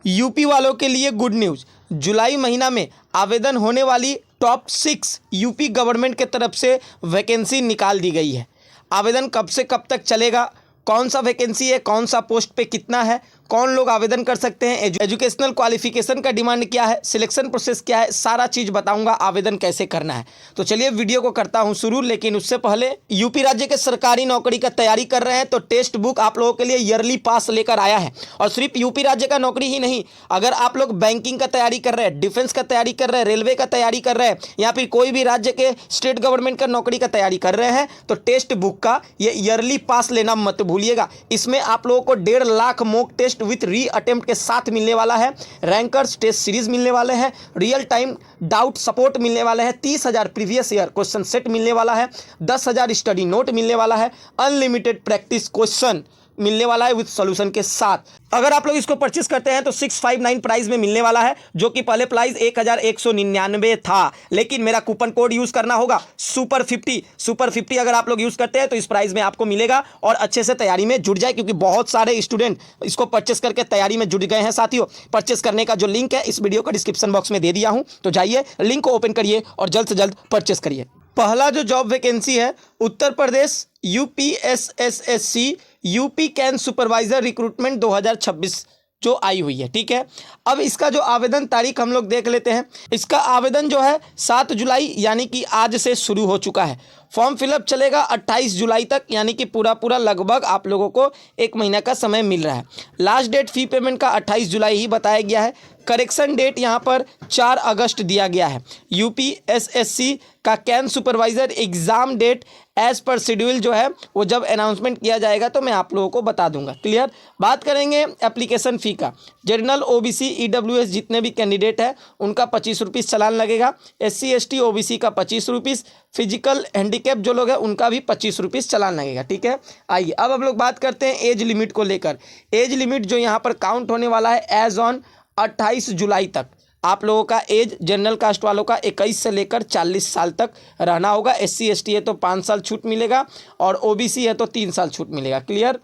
UP वालों के लिए गुड न्यूज़। जुलाई महीना में आवेदन होने वाली टॉप 6 यूपी गवर्नमेंट के तरफ से वैकेंसी निकाल दी गई है। आवेदन कब से कब तक चलेगा, कौन सा वैकेंसी है, कौन सा पोस्ट पे कितना है, कौन लोग आवेदन कर सकते हैं, एजुकेशनल क्वालिफिकेशन का डिमांड क्या है, सिलेक्शन प्रोसेस क्या है, सारा चीज़ बताऊंगा आवेदन कैसे करना है। तो चलिए वीडियो को करता हूं शुरू। लेकिन उससे पहले यूपी राज्य के सरकारी नौकरी का तैयारी कर रहे हैं तो टेक्स्ट बुक आप लोगों के लिए ईयरली पास लेकर आया है। और सिर्फ यूपी राज्य का नौकरी ही नहीं, अगर आप लोग बैंकिंग का तैयारी कर रहे हैं, डिफेंस का तैयारी कर रहे हैं, रेलवे का तैयारी कर रहे हैं या फिर कोई भी राज्य के स्टेट गवर्नमेंट का नौकरी का तैयारी कर रहे हैं तो टेक्स्ट बुक का ये ईयरली पास लेना मत भूलिएगा। इसमें आप लोगों को 1.5 लाख मॉक टेस्ट विथ री अटेम्प्ट के साथ मिलने वाला है, रैंकर्स टेस्ट सीरीज मिलने वाले हैं, रियल टाइम डाउट सपोर्ट मिलने वाले हैं, 30,000 प्रीवियस ईयर क्वेश्चन सेट मिलने वाला है, 10,000 स्टडी नोट मिलने वाला है, अनलिमिटेड प्रैक्टिस क्वेश्चन मिलने वाला है विद सॉल्यूशन के साथ। अगर आप लोग इसको परचेस करते हैं तो 659 प्राइस में मिलने वाला है, जो कि पहले प्राइस 1199 था, लेकिन मेरा कूपन कोड यूज करना होगा सुपर 50 अगर आप लोग यूज करते हैं तो इस प्राइस में आपको मिलेगा। और अच्छे से तैयारी में जुड़ जाए, क्योंकि बहुत सारे स्टूडेंट इसको परचेस करके तैयारी में जुड़ गए हैं। साथियों, परचेस करने का जो लिंक है इस वीडियो का डिस्क्रिप्शन बॉक्स में दे दिया हूं, तो जाइए लिंक को ओपन करिए और जल्द से जल्द परचेस करिए। पहला जो जॉब वैकेंसी है Uttar Pradesh UPSSSC UP can supervisor recruitment 2026 जो आई हुई है। ठीक है, अब इसका जो आवेदन तारीख हम लोग देख लेते हैं। इसका आवेदन जो है 7 जुलाई यानी कि आज से शुरू हो चुका है। फॉर्म फिलअप चलेगा 28 जुलाई तक, यानी कि पूरा लगभग आप लोगों को 1 महीना का समय मिल रहा है। लास्ट डेट फी पेमेंट का 28 जुलाई ही बताया गया है। करेक्शन डेट यहाँ पर 4 अगस्त दिया गया है। यूपीएसएससी का cane supervisor exam date as per schedule जो है वो जब अनाउंसमेंट किया जाएगा तो मैं आप लोगों को बता दूंगा। क्लियर। बात करेंगे एप्लीकेशन फ़ी का। जनरल ओबीसी ईडब्ल्यूएस जितने भी कैंडिडेट हैं उनका 25 रुपीज़ चालान लगेगा। एससी एसटी ओबीसी का 25 रुपीज़, फिजिकल हैंडीकैप जो लोग हैं उनका भी 25 रुपीज़ चालान लगेगा। ठीक है, आइए अब हम लोग बात करते हैं एज लिमिट को लेकर। एज लिमिट जो यहाँ पर काउंट होने वाला है एज ऑन 28 जुलाई तक आप लोगों का एज जनरल कास्ट वालों का 21 से लेकर 40 साल तक रहना होगा। एससी एसटी है तो 5 साल छूट मिलेगा और ओबीसी है तो 3 साल छूट मिलेगा। क्लियर।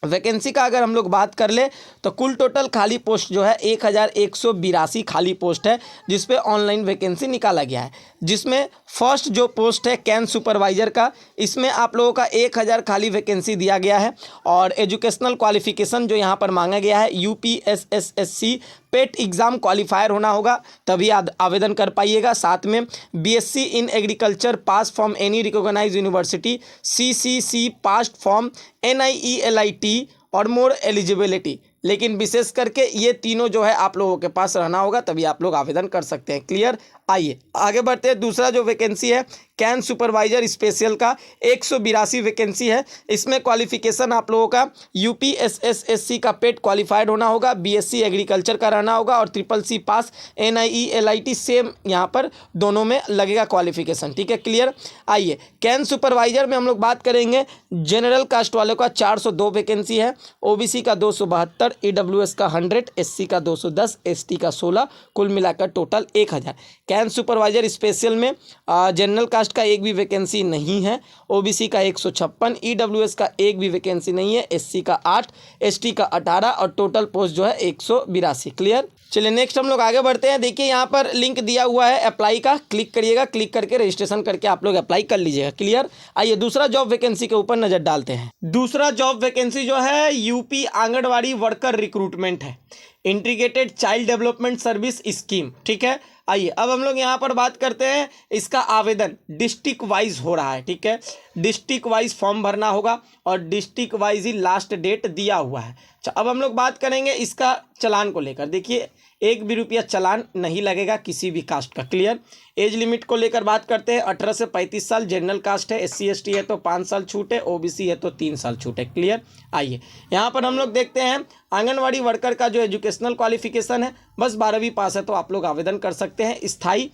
वैकेंसी का अगर हम लोग बात कर ले तो कुल टोटल खाली पोस्ट जो है 1182 खाली पोस्ट है, जिस पे ऑनलाइन वैकेंसी निकाला गया है। जिसमें फर्स्ट जो पोस्ट है कैन सुपरवाइजर का, इसमें आप लोगों का 1000 खाली वैकेंसी दिया गया है। और एजुकेशनल क्वालिफिकेशन जो यहाँ पर मांगा गया है यूपीएसएसएससी पेट एग्ज़ाम क्वालिफायर होना होगा, तभी आवेदन कर पाइएगा। साथ में BSc in agriculture pass from any recognised university, CCC pass from NIELIT और मोर एलिजिबिलिटी। लेकिन विशेष करके ये तीनों जो है आप लोगों के पास रहना होगा, तभी आप लोग आवेदन कर सकते हैं। क्लियर। आइए आगे बढ़ते हैं। दूसरा जो वैकेंसी है कैन सुपरवाइजर स्पेशल का 182 वैकेंसी है। इसमें क्वालिफिकेशन आप लोगों का यूपीएसएसएससी का पेट क्वालिफाइड होना होगा, बीएससी एग्रीकल्चर का रहना होगा और CCC पास NIELIT सेम यहाँ पर दोनों में लगेगा क्वालिफिकेशन। ठीक है, क्लियर। आइए कैन सुपरवाइजर में हम लोग बात करेंगे। जनरल कास्ट वालों का 402 वैकेंसी है, ओबीसी का 272, ईडब्ल्यूएस का 100, एससी का 210, एसटी का 16, कुल मिलाकर टोटल 1000। कैन सुपरवाइजर स्पेशल में जनरल कास्ट का एक भी वैकेंसी नहीं है, ओबीसी का 156, ईडब्ल्यूएस का एक भी वैकेंसी नहीं है, एससी का 8, एसटी का 18 और टोटल पोस्ट जो है 182। क्लियर। चलिए नेक्स्ट हम लोग आगे बढ़ते हैं। देखिए यहाँ पर लिंक दिया हुआ है अप्लाई का, क्लिक करिएगा, क्लिक करके रजिस्ट्रेशन करके आप लोग अप्लाई कर लीजिएगा। क्लियर। आइए दूसरा जॉब वैकेंसी के ऊपर नजर डालते हैं। दूसरा जॉब वैकेंसी जो है यूपी आंगनवाड़ी वर्कर रिक्रूटमेंट है, integrated child development service scheme. ठीक है, आइए अब हम लोग यहाँ पर बात करते हैं। इसका आवेदन डिस्ट्रिक्ट वाइज हो रहा है। ठीक है, डिस्ट्रिक्ट वाइज फॉर्म भरना होगा और डिस्ट्रिक्ट वाइज ही लास्ट डेट दिया हुआ है। अब हम लोग बात करेंगे इसका चालान को लेकर। देखिए 1 भी रुपया चालान नहीं लगेगा किसी भी कास्ट का। क्लियर। एज लिमिट को लेकर बात करते हैं। 18 से 35 साल जनरल कास्ट है, एससी एसटी है तो 5 साल छूट है, ओबीसी है तो 3 साल छूट है। क्लियर। आइए यहाँ पर हम लोग देखते हैं आंगनवाड़ी वर्कर का जो एजुकेशनल क्वालिफिकेशन है बस 12वीं पास है तो आप लोग आवेदन कर सकते हैं। स्थायी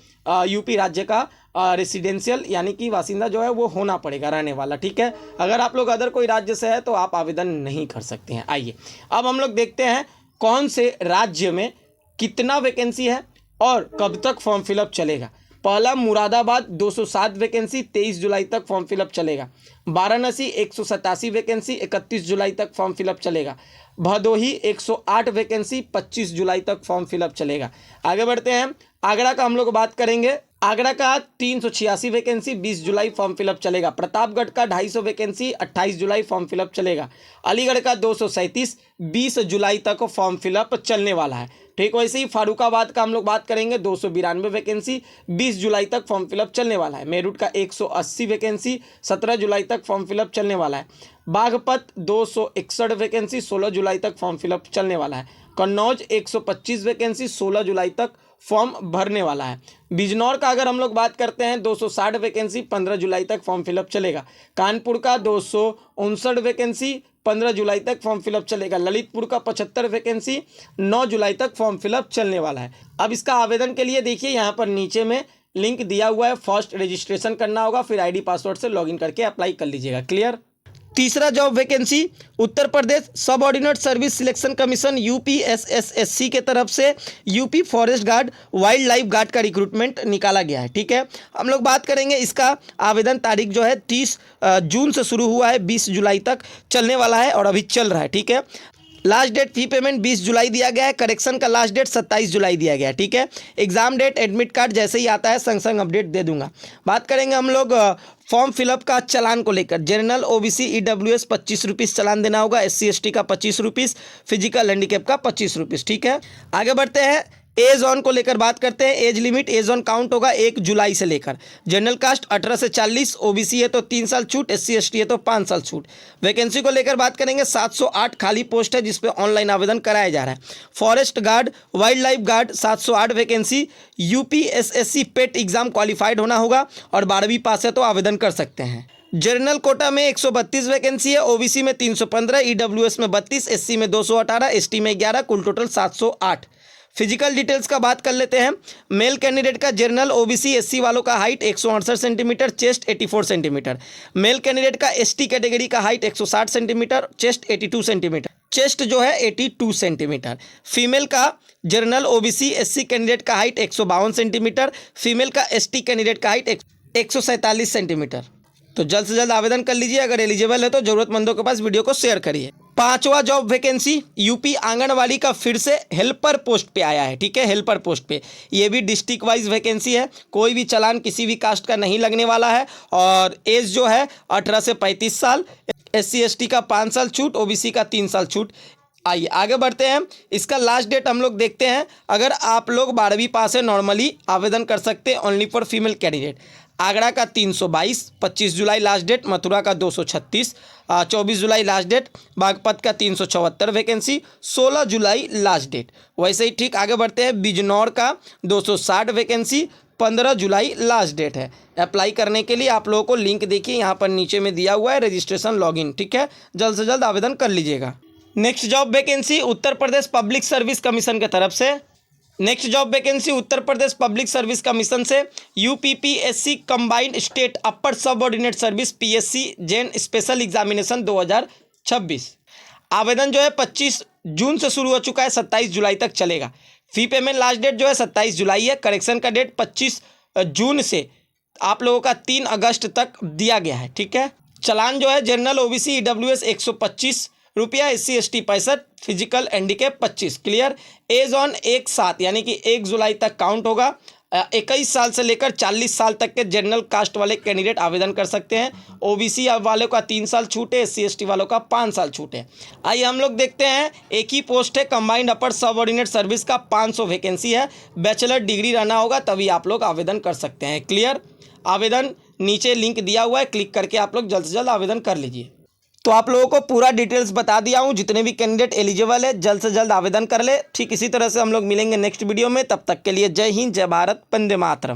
यूपी राज्य का रेसिडेंशियल यानी कि वासिंदा जो है वो होना पड़ेगा, रहने वाला। ठीक है, अगर आप लोग अदर कोई राज्य से है तो आप आवेदन नहीं कर सकते हैं। आइए अब हम लोग देखते हैं कौन से राज्य में कितना वैकेंसी है और कब तक फॉर्म फिलअप चलेगा। पहला मुरादाबाद 207 वैकेंसी 23 जुलाई तक फॉर्म फिलअप चलेगा। वाराणसी 187 वैकेंसी 31 जुलाई तक फॉर्म फिलअप चलेगा। भदोही 108 वैकेंसी 25 जुलाई तक फॉर्म फिलअप चलेगा। आगे बढ़ते हैं, आगरा का हम लोग बात करेंगे। आगरा का 386 वैकेंसी 20 जुलाई फॉर्म फिलअप चलेगा। प्रतापगढ़ का 250 वैकेंसी 28 जुलाई फॉर्म फिलअप चलेगा। अलीगढ़ का 237 20 जुलाई तक फॉर्म फिलअप चलने वाला है। ठीक, वैसे ही फारुखाबाद का हम लोग बात करेंगे 292 वैकेंसी 20 जुलाई तक फॉर्म फिलअप चलने वाला है। मेरठ का 180 वैकेंसी 17 जुलाई तक फॉर्म फिलअप चलने वाला है। बागपत 261 वैकेंसी 16 जुलाई तक फॉर्म फिलअप चलने वाला है। कन्नौज 125 वैकेंसी 16 जुलाई तक फॉर्म भरने वाला है। बिजनौर का अगर हम लोग बात करते हैं 260 वैकेंसी 15 जुलाई तक फॉर्म फिलअप चलेगा। कानपुर का 259 वैकेंसी 15 जुलाई तक फॉर्म फिलअप चलेगा। ललितपुर का 75 वैकेंसी 9 जुलाई तक फॉर्म फिलअप चलने वाला है। अब इसका आवेदन के लिए देखिए यहाँ पर नीचे में लिंक दिया हुआ है। फर्स्ट रजिस्ट्रेशन करना होगा, फिर आईडी पासवर्ड से लॉगिन करके अप्लाई कर लीजिएगा। क्लियर। तीसरा जॉब वैकेंसी उत्तर प्रदेश सब ordinate service selection commission UPSSSC के तरफ से UP forest guard wild life guard का रिक्रूटमेंट निकाला गया है। ठीक है, हम लोग बात करेंगे इसका आवेदन तारीख जो है 30 जून से शुरू हुआ है, 20 जुलाई तक चलने वाला है और अभी चल रहा है। ठीक है, लास्ट डेट फी पेमेंट 20 जुलाई दिया गया है। करेक्शन का लास्ट डेट 27 जुलाई दिया गया है। ठीक है, एग्जाम डेट एडमिट कार्ड जैसे ही आता है संग संग अपडेट दे दूंगा। बात करेंगे हम लोग फॉर्म फिलअप का चालान को लेकर। जनरल ओबीसी ईडब्ल्यूएस 25 रुपीज़ चालान देना होगा। SC ST का 25 रुपीज़, फिजिकल हैंडीकैप का 25 रुपीज़। ठीक है, आगे बढ़ते हैं। एज ऑन को लेकर बात करते हैं। Age limit age on count होगा 1 जुलाई से लेकर। जनरल कास्ट 18 से 40, ओबीसी है तो 3 साल छूट, SC ST है तो 5 साल छूट। वैकेंसी को लेकर बात करेंगे 708 खाली पोस्ट है जिस पे ऑनलाइन आवेदन कराया जा रहा है। Forest guard wild life guard 708 vacancy. UPSSC पेट एग्जाम क्वालिफाइड होना होगा और 12वीं पास है तो आवेदन कर सकते हैं। जनरल कोटा में 132 वैकेंसी है। ओबीसी में 315, ईडब्ल्यूएस में 32, SC में 218, ST में 11, कुल टोटल 708। फिजिकल डिटेल्स का बात कर लेते हैं। मेल कैंडिडेट का जनरल ओबीसी SC वालों का height 168 centimetre, chest 84 centimetre. Male candidate का ST कैटेगरी का height 160 centimetre, chest 82 centimetre, chest जो है 82 सेंटीमीटर। फीमेल का जनरल ओबीसी SC कैंडिडेट का हाइट 152 सेंटीमीटर, फीमेल का ST कैंडिडेट का हाइट 147 सेंटीमीटर। तो जल्द से जल्द आवेदन कर लीजिए। अगर एलिजिबल है तो जरूरतमंदों के पास वीडियो को शेयर करिए। 5वां जॉब वैकेंसी यूपी आंगनवाड़ी का फिर से हेल्पर पोस्ट पे आया है। ठीक है, हेल्पर पोस्ट पे ये भी डिस्ट्रिक्ट वाइज वैकेंसी है। कोई भी चालान किसी भी कास्ट का नहीं लगने वाला है और एज जो है 18 से 35 साल, SC ST का 5 साल छूट, ओबीसी का 3 साल छूट। आइए आगे बढ़ते हैं। इसका लास्ट डेट हम लोग देखते हैं। अगर आप लोग 12वीं पास है नॉर्मली आवेदन कर सकते हैं, only for female candidate. Agra का 322 25 जुलाई लास्ट डेट। मथुरा का 236 24 जुलाई लास्ट डेट। बागपत का 374 वैकेंसी 16 जुलाई लास्ट डेट। वैसे ही ठीक आगे बढ़ते हैं। बिजनौर का 260 वैकेंसी 15 जुलाई लास्ट डेट है। अप्लाई करने के लिए आप लोगों को लिंक देखिए यहाँ पर नीचे में दिया हुआ है, रजिस्ट्रेशन लॉगिन। ठीक है, जल्द से जल्द आवेदन कर लीजिएगा। Next job vacancy Uttar Pradesh public service commission की तरफ से। Next job vacancy Uttar Pradesh public service commission से यूपीपीएससी कंबाइंड स्टेट अपर सब ordinate service PSC Jain special examination 2026। आवेदन जो है 25 जून से शुरू हो चुका है, 27 जुलाई तक चलेगा। फी पेमेंट लास्ट डेट जो है 27 जुलाई है। करेक्शन का डेट 25 जून से आप लोगों का 3 अगस्त तक दिया गया है। ठीक है, चालान जो है जनरल ओबीसी ईडब्ल्यूएस 125 रुपया, SC ST 65, physical handicap 25। Clear. Age on 1/7 यानी कि 1 जुलाई तक काउंट होगा। 21 साल से लेकर 40 साल तक के जनरल कास्ट वाले कैंडिडेट आवेदन कर सकते हैं। ओबीसी वालों का 3 साल छूट है, SC ST वालों का 5 साल छूट है। आइए हम लोग देखते हैं। एक ही पोस्ट है कंबाइंड अपर सब ऑर्डिनेट सर्विस का, 500 वैकेंसी है। बैचलर डिग्री रहना होगा तभी आप लोग आवेदन कर सकते हैं। क्लियर। आवेदन नीचे लिंक दिया हुआ है, क्लिक करके आप लोग जल्द से जल्द आवेदन कर लीजिए। तो आप लोगों को पूरा डिटेल्स बता दिया हूँ। जितने भी कैंडिडेट एलिजिबल है जल्द से जल्द आवेदन कर ले। ठीक इसी तरह से हम लोग मिलेंगे नेक्स्ट वीडियो में। तब तक के लिए जय हिंद, जय भारत, वंदे मातरम।